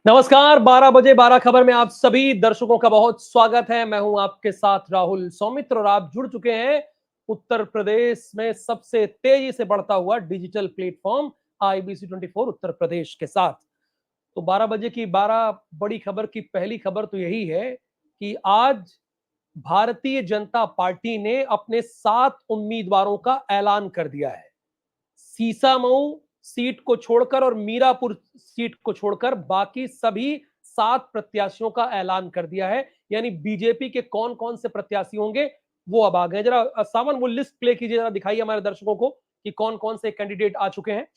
नमस्कार, 12 बजे 12 खबर में आप सभी दर्शकों का बहुत स्वागत है। मैं हूं आपके साथ राहुल सौमित्र और आप जुड़ चुके हैं उत्तर प्रदेश में सबसे तेजी से बढ़ता हुआ digital platform IBC 24 Uttar Pradesh के साथ। तो 12 बजे की 12 बड़ी खबर की पहली खबर तो यही है कि आज भारतीय जनता पार्टी ने अपने 7 उम्मीदवारों का ऐलान कर दिया है। सीसामऊ सीट को छोड़कर और मीरापुर सीट को छोड़कर बाकी सभी 7 प्रत्याशियों का ऐलान कर दिया है। यानी बीजेपी के कौन कौन से प्रत्याशी होंगे वो अब आ गए। जरा सावन वो लिस्ट प्ले कीजिए, जरा दिखाइए हमारे दर्शकों को कि कौन कौन से कैंडिडेट आ चुके हैं।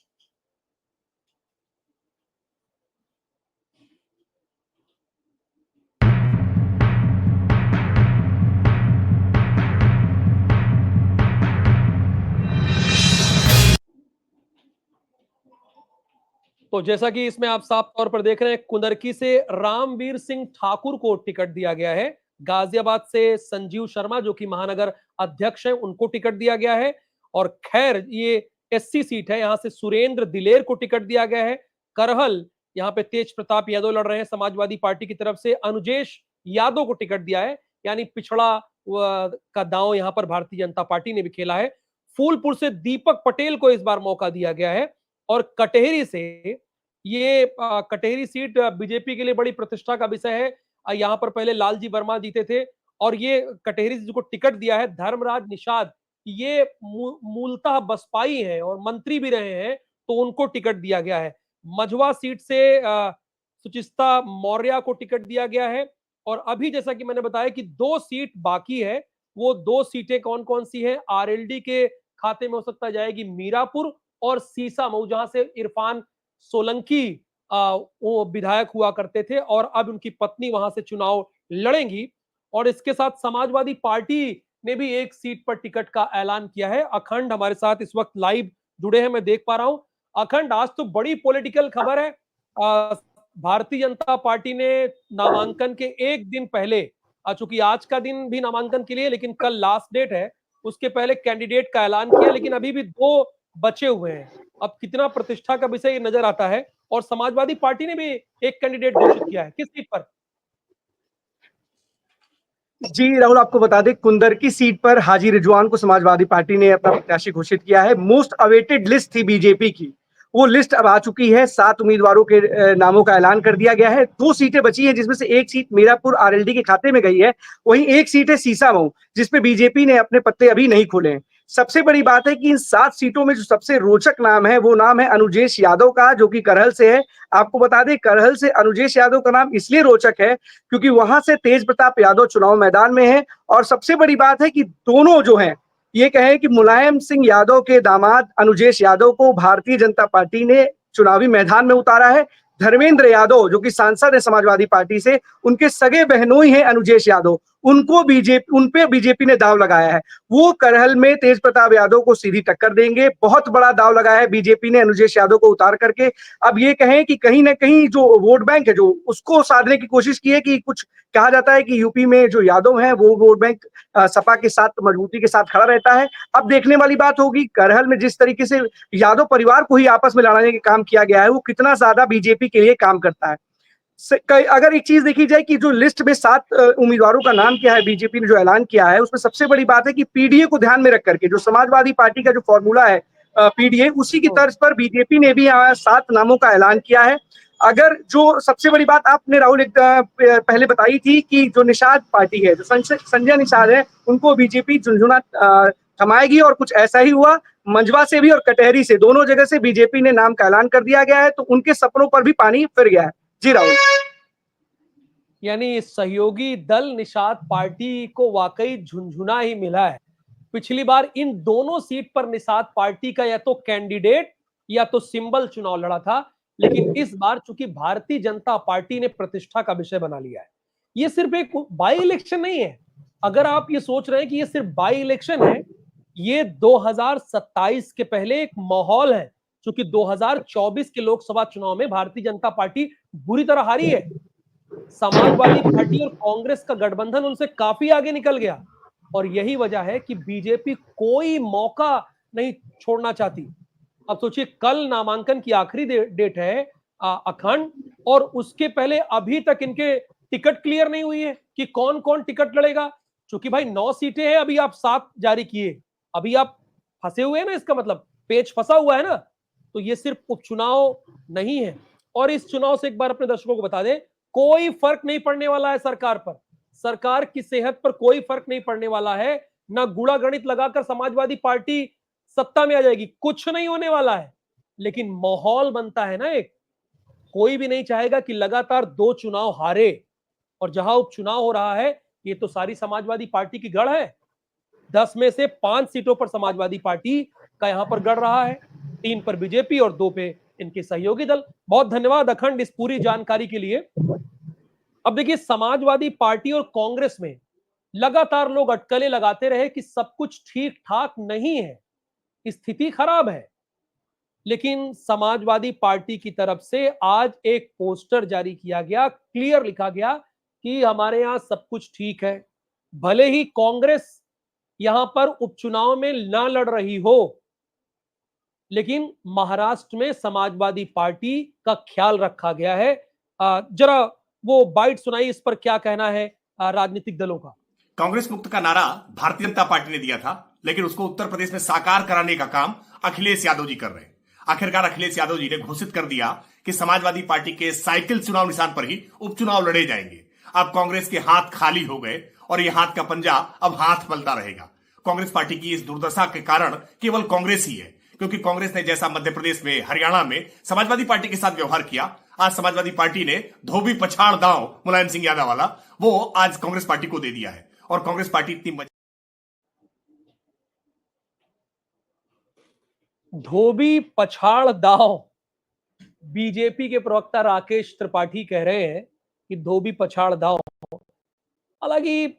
तो जैसा कि इसमें आप साफ तौर पर देख रहे हैं, कुंदरकी से रामवीर सिंह ठाकुर को टिकट दिया गया है। गाजियाबाद से संजीव शर्मा जो कि महानगर अध्यक्ष हैं, उनको टिकट दिया गया है। और खैर ये एससी सीट है, यहां से सुरेंद्र दिलेर को टिकट दिया गया है। करहल यहाँ पे तेज प्रताप यादव लड़ रहे हैं समाजवादी पार्टी की तरफ से। अनुजेश यादव को टिकट दिया है, यानी पिछड़ा का दांव यहाँ पर भारतीय जनता पार्टी ने भी खेला है। फूलपुर से दीपक पटेल को इस बार मौका दिया गया है। और कटेहरी से ये कटेहरी सीट बीजेपी के लिए बड़ी प्रतिष्ठा का विषय है। यहाँ पर पहले लालजी वर्मा जीते थे और ये कटेहरी से जिसको टिकट दिया है धर्मराज निषाद, ये मूलतः बसपाई हैं और मंत्री भी रहे हैं, तो उनको टिकट दिया गया है। मझवा सीट से सुचिस्ता मौर्य को टिकट दिया गया है। और अभी जैसा कि मैंने बताया कि 2 सीट बाकी है। वो 2 सीटें कौन कौन सी है? आरएलडी के खाते में हो सकता जाएगी मीरापुर और सीसामऊ, जहां से इरफान सोलंकी वो विधायक हुआ करते थे और अब उनकी पत्नी वहां से चुनाव लड़ेंगी। और इसके साथ समाजवादी पार्टी ने भी एक सीट पर टिकट का ऐलान किया है। अखंड हमारे साथ इस वक्त लाइव जुड़े हैं, मैं देख पा रहा हूं। अखंड, आज तो बड़ी पॉलिटिकल खबर है। भारतीय जनता पार्टी ने नामांकन के एक दिन पहले, चूंकि आज का दिन भी नामांकन के लिए, लेकिन कल लास्ट डेट है, उसके पहले कैंडिडेट का ऐलान किया, लेकिन अभी भी 2 बचे हुए हैं। अब कितना प्रतिष्ठा का विषय ये नजर आता है। और समाजवादी पार्टी ने भी एक कैंडिडेट घोषित किया है, किस सीट पर? जी राहुल, आपको बता दें कुंदरकी सीट पर हाजी रिजवान को समाजवादी पार्टी ने अपना प्रत्याशी घोषित किया है। मोस्ट अवेटेड लिस्ट थी बीजेपी की, वो लिस्ट अब आ चुकी है। 7 उम्मीदवारों के नामों का ऐलान कर दिया गया है। 2 सीटें बची हैं, जिसमें से एक सीट मीरापुर आरएलडी के खाते में गई है। वहीं एक सीट है सीसामऊ, जिसपे बीजेपी ने अपने पत्ते अभी नहीं खोले हैं। सबसे बड़ी बात है कि इन 7 सीटों में जो सबसे रोचक नाम है वो नाम है अनुजेश यादव का, जो कि करहल से है। आपको बता दें करहल से अनुजेश यादव का नाम इसलिए रोचक है क्योंकि वहां से तेज प्रताप यादव चुनाव मैदान में है। और सबसे बड़ी बात है कि दोनों जो हैं ये कहें कि मुलायम सिंह यादव के दामाद अनुजेश यादव को भारतीय जनता पार्टी ने चुनावी मैदान में उतारा है। धर्मेंद्र यादव जो कि सांसद है समाजवादी पार्टी से, उनके सगे बहनोई हैं अनुजेश यादव, उनको बीजेपी उन पे बीजेपी ने दाव लगाया है। वो करहल में तेज प्रताप यादव को सीधी टक्कर देंगे। बहुत बड़ा दाव लगाया है बीजेपी ने अनुजेश यादव को उतार करके। अब ये कहें कि कहीं ना कहीं जो वोट बैंक है जो उसको साधने की कोशिश की है कि कुछ कहा जाता है कि यूपी में जो यादव है वो वोट बैंक सपा के साथ मजबूती के साथ खड़ा रहता है। अब देखने वाली बात होगी करहल में जिस तरीके से यादव परिवार को ही आपस में लड़ाने का काम किया गया है वो कितना ज्यादा बीजेपी के लिए काम करता है। अगर एक चीज देखी जाए कि जो लिस्ट में 7 उम्मीदवारों का नाम किया है बीजेपी ने जो ऐलान किया है, उसमें सबसे बड़ी बात है कि पीडीए को ध्यान में रख करके जो समाजवादी पार्टी का जो फॉर्मूला है पीडीए, उसी की तर्ज पर बीजेपी ने भी 7 नामों का ऐलान किया है। अगर जो सबसे बड़ी बात आपने राहुल एक पहले बताई थी कि जो निषाद पार्टी है, जो संजय निषाद है, उनको बीजेपी झुंझुना थमाएगी और कुछ ऐसा ही हुआ। मंझवा से भी और कटहरी से, दोनों जगह से बीजेपी ने नाम का ऐलान कर दिया गया है, तो उनके सपनों पर भी पानी फिर गया है। जी राहुल। यानी सहयोगी दल निषाद पार्टी को वाकई झुंझुना ही मिला है। पिछली बार इन दोनों सीट पर निषाद पार्टी का या तो कैंडिडेट या तो सिंबल चुनाव लड़ा था, लेकिन इस बार चूंकि भारतीय जनता पार्टी ने प्रतिष्ठा का विषय बना लिया है। ये सिर्फ एक बाई इलेक्शन नहीं है। अगर आप ये सोच रहे हैं कि ये सिर्फ बाई इलेक्शन है, ये 2027 के पहले एक माहौल है। चूंकि 2024 के लोकसभा चुनाव में भारतीय जनता पार्टी बुरी तरह हारी है। समाजवादी पार्टी और कांग्रेस का गठबंधन उनसे काफी आगे निकल गया और यही वजह है कि बीजेपी कोई मौका नहीं छोड़ना चाहती। अब सोचिए, कल नामांकन की आखिरी डेट है। अखंड, और उसके पहले अभी तक इनके टिकट क्लियर नहीं हुई है कि कौन कौन टिकट लड़ेगा। क्योंकि भाई 9 सीटें हैं, अभी आप 7 जारी किए, अभी आप फंसे हुए हैं ना, इसका मतलब पेच फंसा हुआ है ना। तो ये सिर्फ उपचुनाव नहीं है। और इस चुनाव से एक बार अपने दर्शकों को बता दें, कोई फर्क नहीं पड़ने वाला है सरकार पर, सरकार की सेहत पर कोई फर्क नहीं पड़ने वाला है। ना गुणा गणित लगाकर समाजवादी पार्टी सत्ता में आ जाएगी, कुछ नहीं होने वाला है। लेकिन माहौल बनता है ना एक, कोई भी नहीं चाहेगा कि लगातार 2 चुनाव हारे। और जहां उपचुनाव हो रहा है, ये तो सारी समाजवादी पार्टी की गढ़ है। 10 में से 5 सीटों पर समाजवादी पार्टी का यहां पर गढ़ रहा है, 3 पर बीजेपी और 2 पे इनके सहयोगी दल। बहुत धन्यवाद अखंड इस पूरी जानकारी के लिए। अब देखिए, समाजवादी पार्टी और कांग्रेस में लगातार लोग अटकलें लगाते रहे कि सब कुछ ठीक ठाक नहीं है, स्थिति खराब है। लेकिन समाजवादी पार्टी की तरफ से आज एक पोस्टर जारी किया गया, क्लियर लिखा गया कि हमारे यहां सब कुछ ठीक है। भले ही कांग्रेस यहां पर उपचुनाव में ना लड़ रही हो, लेकिन महाराष्ट्र में समाजवादी पार्टी का ख्याल रखा गया है। जरा वो बाइट सुनाई, इस पर क्या कहना है राजनीतिक दलों का। कांग्रेस मुक्त का नारा भारतीय जनता पार्टी ने दिया था, लेकिन उसको उत्तर प्रदेश में साकार कराने का काम अखिलेश यादव जी कर रहे हैं। आखिरकार अखिलेश यादव जी ने घोषित कर दिया कि समाजवादी पार्टी के साइकिल चुनाव निशान पर ही उपचुनाव लड़े जाएंगे। अब कांग्रेस के हाथ खाली हो गए और यह हाथ का पंजा अब हाथ मलता रहेगा। कांग्रेस पार्टी की इस दुर्दशा के कारण केवल कांग्रेस ही है, क्योंकि कांग्रेस ने जैसा मध्य प्रदेश में, हरियाणा में समाजवादी पार्टी के साथ व्यवहार किया, आज समाजवादी पार्टी ने धोबी पछाड़ दांव मुलायम सिंह यादव वाला वो आज कांग्रेस पार्टी को दे दिया है। और कांग्रेस पार्टी इतनी धोबी पछाड़ दांव, बीजेपी के प्रवक्ता राकेश त्रिपाठी कह रहे हैं कि धोबी पछाड़ दांव। हालांकि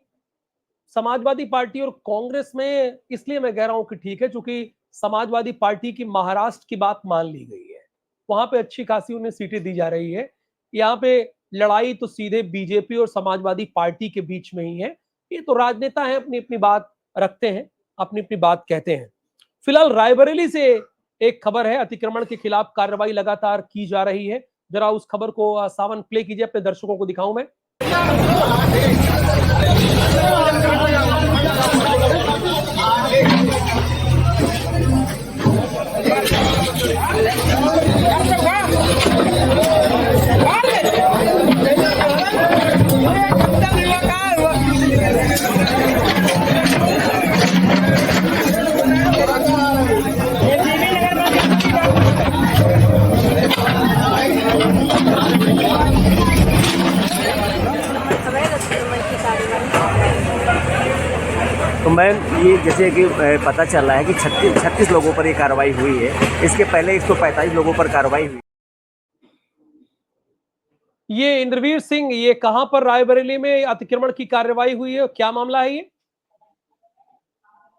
समाजवादी पार्टी और कांग्रेस में इसलिए मैं कह रहा हूं कि ठीक है, क्योंकि समाजवादी पार्टी की महाराष्ट्र की बात मान ली गई है, वहां पे अच्छी खासी उन्हें सीटें दी जा रही है। यहाँ पे लड़ाई तो सीधे बीजेपी और समाजवादी पार्टी के बीच में ही है। ये तो राजनेता हैं, अपनी अपनी बात रखते हैं, अपनी अपनी बात कहते हैं। फिलहाल रायबरेली से एक खबर है, अतिक्रमण के खिलाफ कार्रवाई लगातार की जा रही है। जरा उस खबर को सावन प्ले कीजिए, अपने दर्शकों को दिखाऊं मैं। तो मैम, ये जैसे कि पता चल रहा है कि 36 लोगों पर ये कार्रवाई हुई है, इसके पहले 145 लोगों पर कार्रवाई हुई। ये इंद्रवीर सिंह, ये कहां पर रायबरेली में अतिक्रमण की कार्रवाई हुई है, क्या मामला है ये?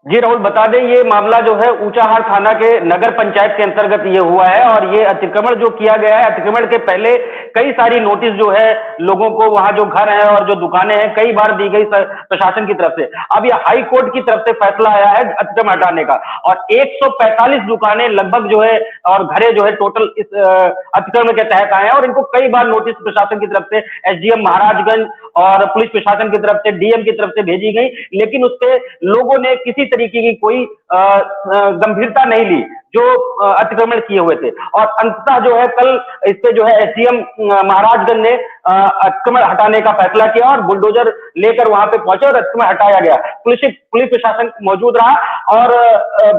जी राहुल, बता दें, ये मामला जो है ऊंचाहार थाना के नगर पंचायत के अंतर्गत ये हुआ है। और ये अतिक्रमण जो किया गया है, अतिक्रमण के पहले कई सारी नोटिस जो है लोगों को, वहां जो घर है और जो दुकानें हैं, कई बार दी गई प्रशासन की तरफ से। अब ये हाई कोर्ट की तरफ से फैसला आया है अतिक्रमण हटाने का, और 145 दुकानें लगभग जो है और घरे जो है टोटल इस अतिक्रमण के तहत आए हैं। और इनको कई बार नोटिस प्रशासन की तरफ से, एसडीएम महाराजगंज और पुलिस प्रशासन की तरफ से, डीएम की तरफ से भेजी गई, लेकिन उससे लोगों ने किसी तरीके की कोई गंभीरता नहीं ली जो अतिक्रमण किए हुए थे। और अंततः जो है कल इस पे जो है एसडीएम महाराजगंज ने अतिक्रमण हटाने का फैसला किया और बुलडोजर लेकर वहां पे पहुंचे और अतिक्रमण हटाया गया। पुलिस प्रशासन मौजूद रहा। और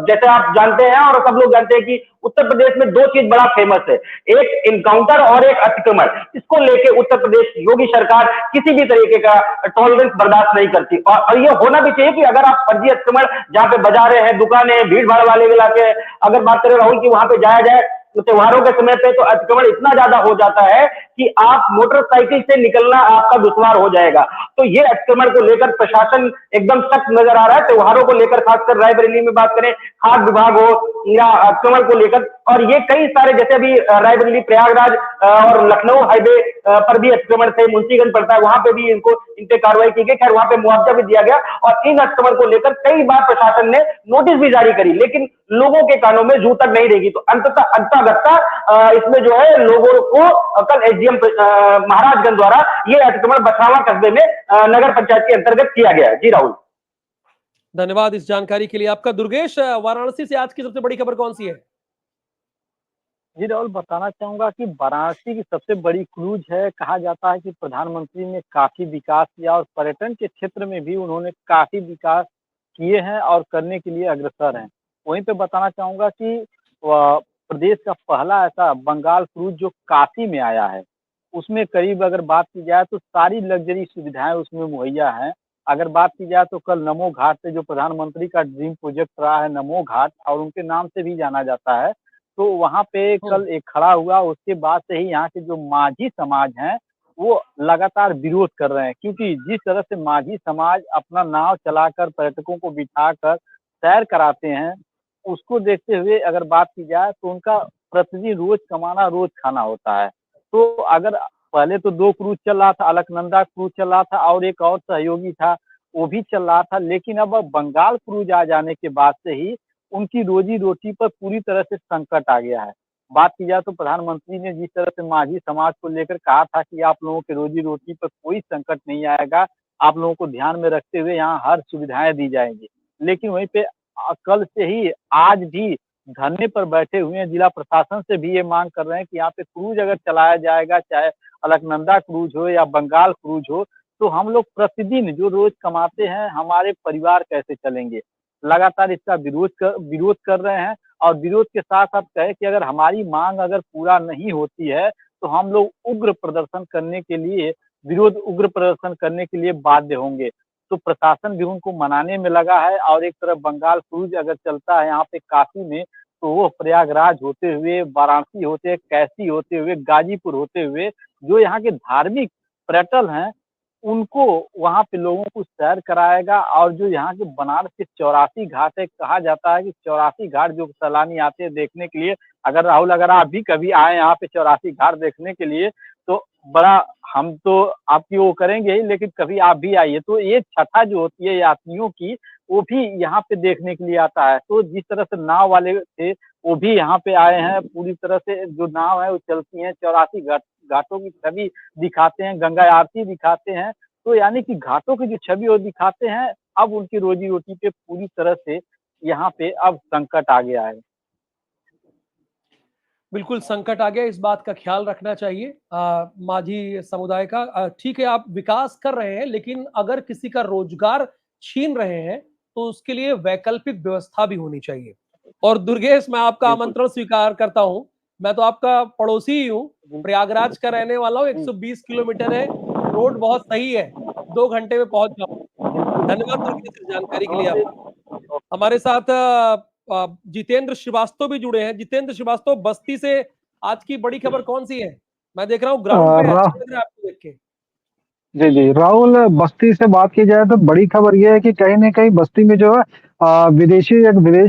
जैसे आप जानते हैं और सब लोग जानते हैं कि उत्तर प्रदेश में 2 चीज बड़ा फेमस है, एक इनकाउंटर और एक अतिक्रमण। इसको लेके उत्तर प्रदेश योगी सरकार किसी भी तरीके का टॉलरेंस बर्दाश्त नहीं करती। और ये होना भी चाहिए कि अगर आप फर्जी अतिक्रमण, जहां पे बाजारें हैं, दुकानें, भीड़ भाड़ वाले इलाके, अगर बात करें राहुल की, वहां पे जाया जाए तो त्योहारों के समय पे तो अतिक्रमण इतना ज्यादा हो जाता है कि आप मोटरसाइकिल से निकलना आपका दुश्वार हो जाएगा। तो ये अतिक्रमण को लेकर प्रशासन एकदम सख्त नजर आ रहा है। त्योहारों को लेकर खासकर रायबरेली में बात करें, खाद्य विभाग हो या अतिक्रमण को लेकर, और ये कई सारे जैसे अभी रायबरेली प्रयागराज और लखनऊ हाईवे पर भी अतिक्रमण थे, मुंशीगंज पड़ता है, वहां पे भी इनको इन पे कार्रवाई की गई। खैर वहां पे मुआवजा भी दिया गया और इन अतिक्रमण को लेकर कई बार प्रशासन ने नोटिस भी जारी करी, लेकिन लोगों के कानों में जू तक नहीं रेगी। तो अंततः इसमें जो है लोगों को कल एसडीएम महाराजगंज द्वारा ये अतिक्रमण बछावा कस्बे में नगर पंचायत के अंतर्गत किया गया। जी राहुल, धन्यवाद इस जानकारी के लिए आपका। दुर्गेश, वाराणसी से आज की सबसे बड़ी खबर कौन सी है? जी राहुल, बताना चाहूंगा कि वाराणसी की सबसे बड़ी क्रूज है। कहा जाता है कि प्रधानमंत्री ने काफी विकास किया और पर्यटन के क्षेत्र में भी उन्होंने काफी विकास किए हैं और करने के लिए अग्रसर हैं। वहीं पे बताना चाहूंगा कि प्रदेश का पहला ऐसा बंगाल क्रूज जो काशी में आया है, उसमें करीब अगर बात की जाए तो सारी लग्जरी सुविधाएं उसमें मुहैया हैं। अगर बात की जाए तो कल नमो घाट से, जो प्रधानमंत्री का ड्रीम प्रोजेक्ट रहा है नमो घाट और उनके नाम से भी जाना जाता है, तो वहाँ पे कल एक खड़ा हुआ। उसके बाद से ही यहाँ के जो माझी समाज हैं वो लगातार विरोध कर रहे हैं, क्योंकि जिस तरह से माझी समाज अपना नाव चलाकर पर्यटकों को बिठाकर सैर कराते हैं, उसको देखते हुए अगर बात की जाए तो उनका प्रतिदिन रोज कमाना रोज खाना होता है। तो अगर पहले तो 2 क्रूज चल रहा था, अलकनंदा क्रूज चल रहा था और एक और सहयोगी था वो भी चल रहा था, लेकिन अब बंगाल क्रूज आ जाने के बाद से ही उनकी रोजी रोटी पर पूरी तरह से संकट आ गया है। बात की जाए तो प्रधानमंत्री ने जिस तरह से माझी समाज को लेकर कहा था कि आप लोगों की रोजी रोटी पर कोई संकट नहीं आएगा, आप लोगों को ध्यान में रखते हुए यहाँ हर सुविधाएं दी जाएंगी, लेकिन वहीं पे कल से ही आज भी धरने पर बैठे हुए हैं। जिला प्रशासन से भी ये मांग कर रहे हैं कि यहाँ पे क्रूज अगर चलाया जाएगा, चाहे अलकनंदा क्रूज हो या बंगाल क्रूज हो, तो हम लोग प्रतिदिन जो रोज कमाते हैं हमारे परिवार कैसे चलेंगे। लगातार इसका विरोध कर रहे हैं और विरोध के साथ साथ कहे कि अगर हमारी मांग अगर पूरा नहीं होती है तो हम लोग उग्र प्रदर्शन करने के लिए बाध्य होंगे। तो प्रशासन भी उनको मनाने में लगा है और एक तरफ बंगाल क्रूज अगर चलता है यहाँ पे काशी में, तो वो प्रयागराज होते हुए, वाराणसी होते हुए, कैसी होते हुए, गाजीपुर होते हुए जो यहाँ के धार्मिक पर्यटन हैं उनको वहाँ पे लोगों को सैर कराएगा। और जो यहाँ के बनारस के 84 घाट है, कहा जाता है कि 84 घाट जो सैलानी आते हैं देखने के लिए, अगर राहुल अगर आप भी कभी आए यहाँ पे 84 घाट देखने के लिए, तो बड़ा हम तो आपकी वो करेंगे ही, लेकिन कभी आप भी आइए। तो ये छठा जो होती है यात्रियों की, वो भी यहाँ पे देखने के लिए आता है। तो जिस तरह से नाव वाले थे वो भी यहाँ पे आए हैं, पूरी तरह से जो नाव है वो चलती है, 84 घाटों की छवि दिखाते हैं, गंगा आरती दिखाते हैं। तो यानी कि घाटों की जो छवि वो दिखाते हैं, अब उनकी रोजी रोटी पे पूरी तरह से यहाँ पे अब संकट आ गया है। बिल्कुल संकट आ गया, इस बात का ख्याल रखना चाहिए माझी समुदाय का। ठीक है, आप विकास कर रहे हैं, लेकिन अगर किसी का रोजगार छीन रहे हैं तो उसके लिए वैकल्पिक व्यवस्था भी होनी चाहिए। और दुर्गेश, मैं आपका आमंत्रण स्वीकार करता हूं। मैं तो आपका पड़ोसी ही हूं, प्रयागराज का रहने वाला हूं। 120 किलोमीटर है, रोड बहुत सही है, 2 घंटे में पहुंच जाऊंगा। धन्यवाद दुर्गेश इस जानकारी के लिए आपका। हमारे साथ जितेंद्र श्रीवास्तव भी जुड़े हैं। जितेंद्र श्रीवास्तव, बस्ती से आज की बड़ी खबर कौन सी है? मैं देख रहा हूँ ग्राउंड पे, अच्छा लग रहा है आपको देख के। जी जी राहुल, बस्ती से बात की जाए तो बड़ी खबर यह है कि कहीं ना कहीं बस्ती में जो है विदेश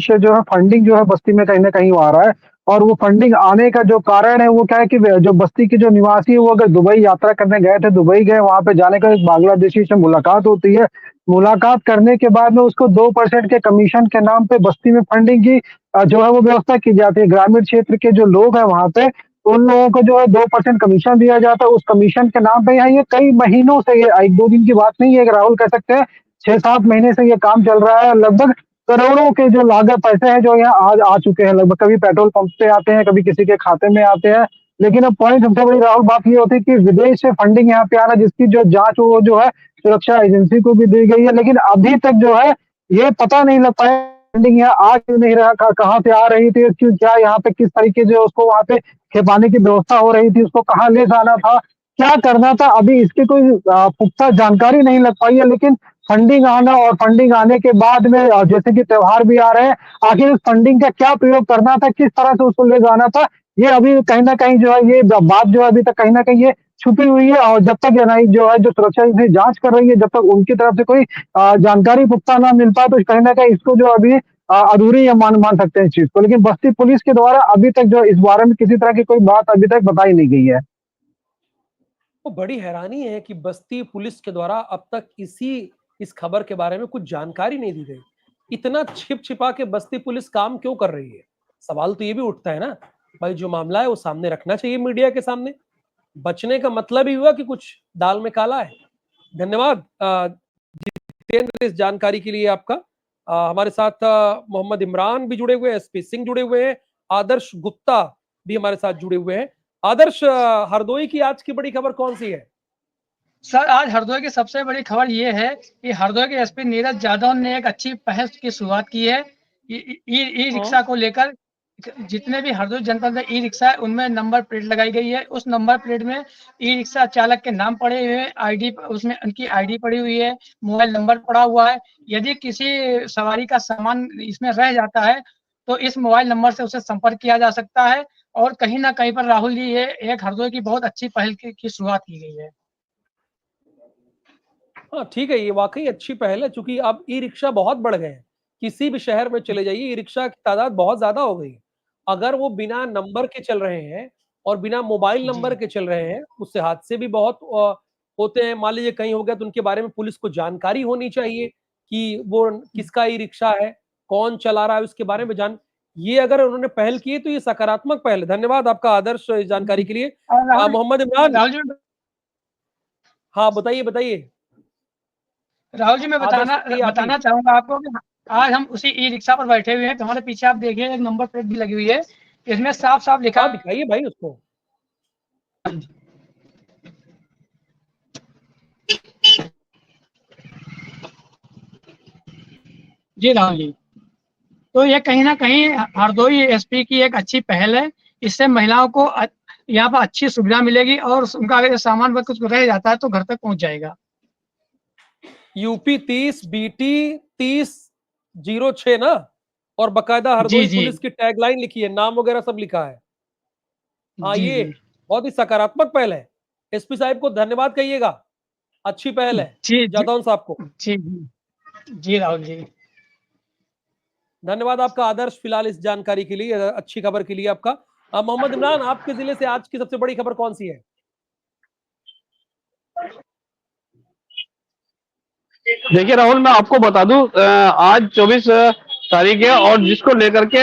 से जो है फंडिंग जो है बस्ती में कहीं ना कहीं आ रहा है। और वो फंडिंग आने का जो कारण है वो क्या है कि जो बस्ती के जो निवासी है वो अगर दुबई यात्रा करने गए थे, दुबई गए, वहां पे जाने का एक बांग्लादेशी से मुलाकात होती है। मुलाकात करने के बाद में उसको 2% के कमीशन के नाम पे बस्ती में फंडिंग की जो है वो व्यवस्था की जाती है। ग्रामीण क्षेत्र के जो लोग हैं वहां पे, उन लोगों को जो है 2% कमीशन दिया जाता है। उस कमीशन के नाम पे यहाँ ये कई महीनों से, ये 1-2 दिन की बात नहीं है कि राहुल, कह सकते हैं 6-7 महीने से ये काम चल रहा है। लगभग करोड़ों के जो लागत पैसे हैं जो यहाँ आज आ चुके हैं। लगभग कभी पेट्रोल पंप पे आते हैं, कभी किसी के खाते में आते हैं। लेकिन अब पॉइंट सबसे बड़ी राहुल बात ये होती है कि विदेश से फंडिंग यहाँ पे आ रहा है, जिसकी जो जांच वो जो है सुरक्षा एजेंसी को भी दी गई है। लेकिन अभी तक जो है ये पता नहीं लग पाया फंडिंग यहाँ आ क्यों नहीं रहा, कहाँ से आ रही थी, क्यों, क्या यहाँ पे किस तरीके से उसको वहां पे खेपाने की व्यवस्था हो रही थी, उसको कहाँ ले जाना था, क्या करना था, अभी इसकी कोई पुख्ता जानकारी नहीं लग पाई है। लेकिन फंडिंग आना और फंडिंग आने के बाद में जैसे कि त्योहार भी आ रहे हैं, आखिर उस फंडिंग का क्या प्रयोग करना था, किस तरह से उसको ले जाना था, ये अभी कहीं ना कहीं जो है ये बात जो है अभी तक कहीं ना कहीं ये छुपी हुई है। और जब तक एनआई जो है जो सुरक्षा एजेंसी जांच कर रही है, जब तक उनकी तरफ से कोई जानकारी पुख्ता ना मिल पाए, तो कहीं ना कहीं इसको जो अभी अधूरी या मान सकते हैं इस चीज को। लेकिन बस्ती पुलिस के द्वारा अभी तक जो इस बारे में किसी तरह की कोई बात अभी तक बताई नहीं गई है। तो बड़ी हैरानी है कि बस्ती पुलिस के द्वारा अब तक इस खबर के बारे में कुछ जानकारी नहीं दी गई। इतना छिप छिपा के बस्ती पुलिस काम क्यों कर रही है? सवाल तो ये भी उठता है ना भाई, जो मामला है वो सामने रखना चाहिए मीडिया के सामने। बचने का मतलब ही हुआ कि कुछ दाल में काला है। धन्यवाद जितेंद्र इस जानकारी के लिए आपका। हमारे साथ मोहम्मद इमरान भी जुड़े हुए हैं, एसपी सिंह जुड़े हुए हैं, आदर्श गुप्ता भी हमारे साथ जुड़े हुए हैं। आदर्श, हरदोई की आज की बड़ी खबर कौन सी है? सर, आज हरदोई की सबसे बड़ी खबर ये है कि हरदोई के एसपी नीरज यादव ने एक अच्छी पहल की शुरुआत की है। ई रिक्शा को लेकर जितने भी हरदोई जनपद में ई रिक्शा है उनमें नंबर प्लेट लगाई गई है। उस नंबर प्लेट में ई रिक्शा चालक के नाम पड़े हुए हैं, आईडी उसमें उनकी आईडी पड़ी हुई है, मोबाइल नंबर पड़ा हुआ है। यदि किसी सवारी का सामान इसमें रह जाता है तो इस मोबाइल नंबर से उसे संपर्क किया जा सकता है। और कहीं ना कहीं पर राहुल जी, ये एक हरदोई की बहुत अच्छी पहल की शुरुआत की गई है। हाँ ठीक है, ये वाकई अच्छी पहल है, क्योंकि अब ई रिक्शा बहुत बढ़ गए हैं। किसी भी शहर में चले जाइए, ई रिक्शा की तादाद बहुत ज्यादा हो गई है। अगर वो बिना नंबर के चल रहे हैं और बिना मोबाइल नंबर के चल रहे हैं, उससे हादसे भी बहुत होते हैं। मान लीजिए कहीं हो गया तो उनके बारे में पुलिस को जानकारी होनी चाहिए कि वो किसका ई रिक्शा है, कौन चला रहा है, उसके बारे में ये अगर उन्होंने पहल की है तो ये सकारात्मक पहल है। धन्यवाद आपका आदर्श इस जानकारी के लिए। मोहम्मद इमरान, राहुल जी, हाँ बताइए बताइए। राहुल जी, मैं आदर्श बताइए आप ही। बताना चाहूंगा आपको कि आज हम उसी ई रिक्शा पर बैठे हुए हैं। तो हमारे पीछे आप देखिए एक नंबर प्लेट भी लगी हुई है, इसमें साफ साफ लिखा हाँ दिखाइए भाई उसको। जी राहुल जी। तो ये कहीं ना कहीं हरदोई एसपी की एक अच्छी पहल है। इससे महिलाओं को यहाँ पर अच्छी सुविधा मिलेगी और उनका अगर सामान वह कुछ रह जाता है तो घर तक पहुंच जाएगा। यूपी 30 बीटी 3006 ना, और बकायदा जी हरदोई जी पुलिस की टैगलाइन लिखी है, नाम वगैरह सब लिखा है। हाँ जी ये जी बहुत ही सकारात्मक पहल है। एसपी साहब को धन्यवाद कहिएगा, अच्छी पहल है। जी जी जादौन साहब को जी जी राहुल जी। धन्यवाद आपका आदर्श, फिलहाल इस जानकारी के लिए, अच्छी खबर के लिए आपका। मोहम्मद इमरान, आपके जिले से आज की सबसे बड़ी खबर कौन सी है? देखिए राहुल, मैं आपको बता दूं, आज 24 तारीख है और जिसको लेकर के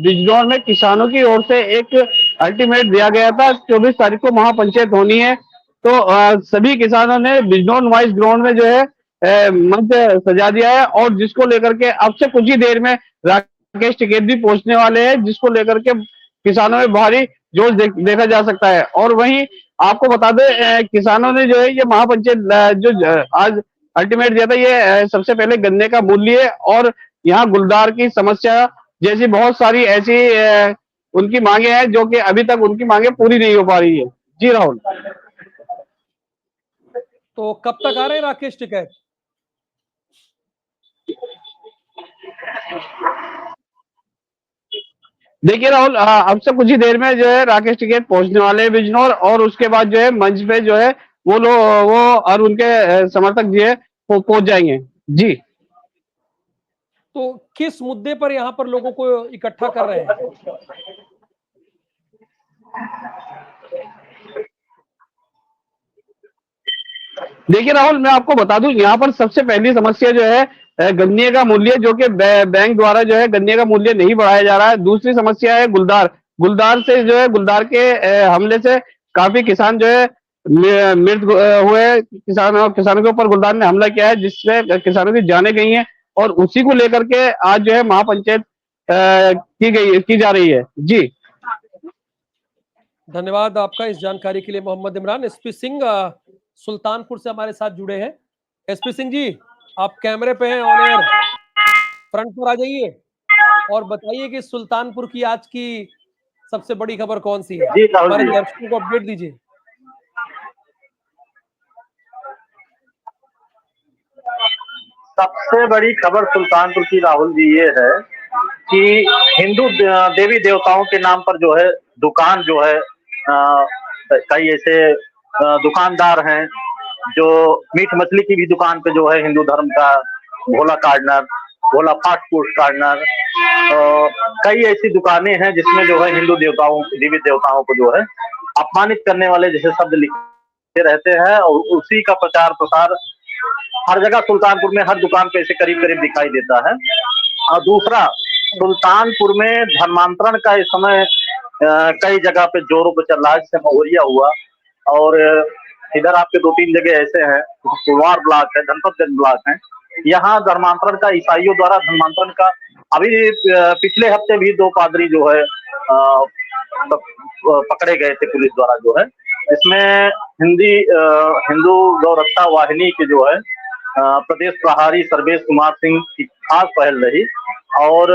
बिजनौर में किसानों की ओर से एक अल्टीमेट दिया गया था। 24 तारीख को महापंचायत होनी है, तो सभी किसानों ने बिजनौर वाइस ग्राउंड में जो है मंच सजा दिया है और जिसको लेकर के अब से कुछ ही देर में राकेश टिकैत भी पहुंचने वाले हैं, जिसको लेकर के किसानों में भारी जोश देखा जा सकता है। और वहीं आपको बता दें, किसानों ने जो है ये महापंचायत जो आज अल्टीमेट दिया था, ये सबसे पहले गन्ने का मूल्य और यहाँ गुलदार की समस्या जैसी बहुत सारी ऐसी उनकी मांगे हैं जो कि अभी तक उनकी मांगे पूरी नहीं हो पा रही है। जी राहुल। तो कब तक आ रहे हैं राकेश टिकैत? देखिए राहुल, अब से कुछ ही देर में जो है राकेश टिकैत पहुंचने वाले हैं बिजनौर, और उसके बाद जो है मंच पे जो है वो और उनके समर्थक जो है वो पहुंच जाएंगे। जी। तो किस मुद्दे पर यहाँ पर लोगों को इकट्ठा कर रहे हैं? देखिए राहुल, मैं आपको बता दूं, यहाँ पर सबसे पहली समस्या जो है गन्ने का मूल्य, जो कि बैंक द्वारा जो है गन्ने का मूल्य नहीं बढ़ाया जा रहा है। दूसरी समस्या है गुलदार से जो है गुलदार के हमले से काफी किसान जो है मृत हुए। किसानों के ऊपर गुलदार ने हमला किया है, जिससे किसानों की जानें गई हैं और उसी को लेकर के आज जो है महापंचायत की जा रही है। जी। धन्यवाद आपका इस जानकारी के लिए मोहम्मद इमरान। एसपी सिंह सुल्तानपुर से हमारे साथ जुड़े हैं। एसपी सिंह जी, आप कैमरे पे हैं, ऑन एयर, फ्रंट पर आ जाइए और बताइए कि सुल्तानपुर की आज की सबसे बड़ी खबर कौन सी है? हमारे दर्शकों को अपडेट दीजिए। सबसे बड़ी खबर सुल्तानपुर की राहुल जी ये है कि हिंदू देवी देवताओं के नाम पर जो है दुकान जो है, कई ऐसे दुकानदार हैं जो मीट मछली की भी दुकान पे जो है हिंदू धर्म का भोला कार्नर भोला फास्ट फूड कॉर्नर, कई ऐसी दुकानें हैं जिसमें जो है हिंदू देवताओं, देवी देवताओं को जो है अपमानित करने वाले जैसे शब्द लिखे रहते हैं, और उसी का प्रचार प्रसार हर जगह सुल्तानपुर में हर दुकान पे ऐसे करीब करीब दिखाई देता है। और दूसरा, सुल्तानपुर में धर्मांतरण का इस समय कई जगह पे जोरों पे चल रहा है, जैसे महुरिया हुआ, और इधर आपके 2-3 जगह ऐसे हैं, कुलवार ब्लॉक है, धनपतगंज ब्लॉक है, यहाँ धर्मांतरण का, ईसाइयों द्वारा धर्मांतरण का अभी पिछले हफ्ते भी 2 पादरी जो है पकड़े गए थे पुलिस द्वारा जो है, इसमें हिंदू गौ रक्षा वाहिनी के जो है प्रदेश प्रभारी सर्वेश कुमार सिंह की खास पहल रही, और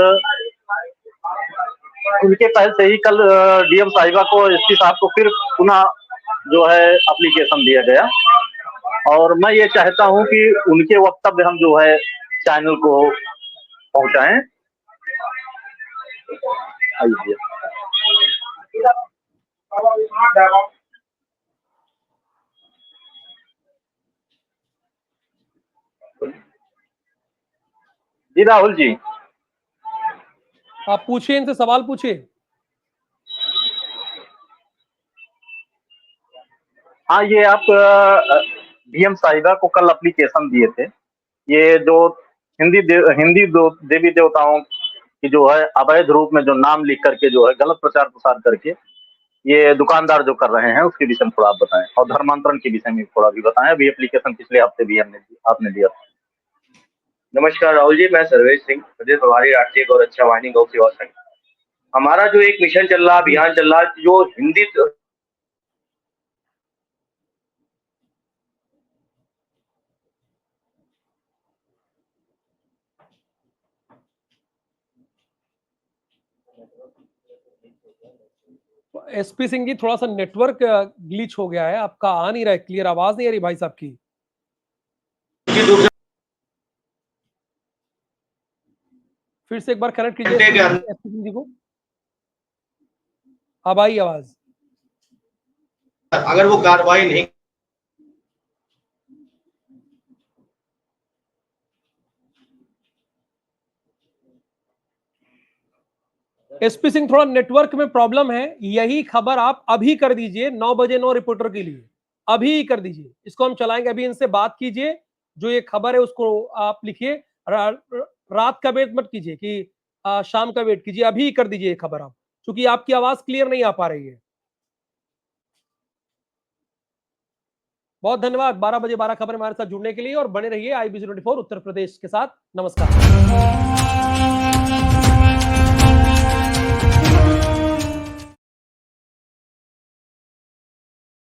उनके पहल से ही कल डीएम साहिबा को, एसपी साहब को फिर पुनः जो है एप्लीकेशन दिया गया, और मैं ये चाहता हूं कि उनके वक्तव्य हम जो है चैनल को पहुंचाएं। आइए। जी राहुल जी, आप पूछिए, इनसे सवाल पूछिए। हाँ, ये आप डीएम साहिबा को कल एप्लीकेशन दिए थे, ये जो हिंदी देवी देवताओं की जो है अवैध रूप में जो नाम लिख करके जो है गलत प्रचार प्रसार करके ये दुकानदार जो कर रहे हैं, उसके विषय में थोड़ा आप बताएं, और धर्मांतरण के विषय में थोड़ा भी बताएं। अभी एप्लीकेशन पिछले हफ्ते भी आपने दिया था। नमस्कार राहुल जी, मैं सर्वेश सिंह, प्रदेश प्रभारी राष्ट्रीय गौ रक्षा वाहिनी गौ सेवा संघ। हमारा जो एक मिशन चल रहा, अभियान चल रहा, जो हिंदी एसपी सिंह जी, थोड़ा सा नेटवर्क ग्लिच हो गया है, आपका आ नहीं रहा है क्लियर, आवाज नहीं आ रही भाई साहब की। फिर से एक बार कनेक्ट कीजिए एसपी सिंह जी को। अब आई आवाज। अगर वो कार्रवाई नहीं, एसपी सिंह, थोड़ा नेटवर्क में प्रॉब्लम है, यही खबर आप अभी कर दीजिए 9 बजे 9 रिपोर्टर के लिए, अभी कर दीजिए, इसको हम चलाएंगे। अभी इनसे बात कीजिए, जो ये खबर है उसको आप लिखिए, रात का वेट मत कीजिए कि शाम का वेट कीजिए, अभी कर दीजिए ये खबर आप, क्योंकि आपकी आवाज क्लियर नहीं आ पा रही है। बहुत धन्यवाद 12 बजे 12 खबर हमारे साथ जुड़ने के लिए, और बने रहिए IBC 24 उत्तर प्रदेश के साथ। नमस्कार।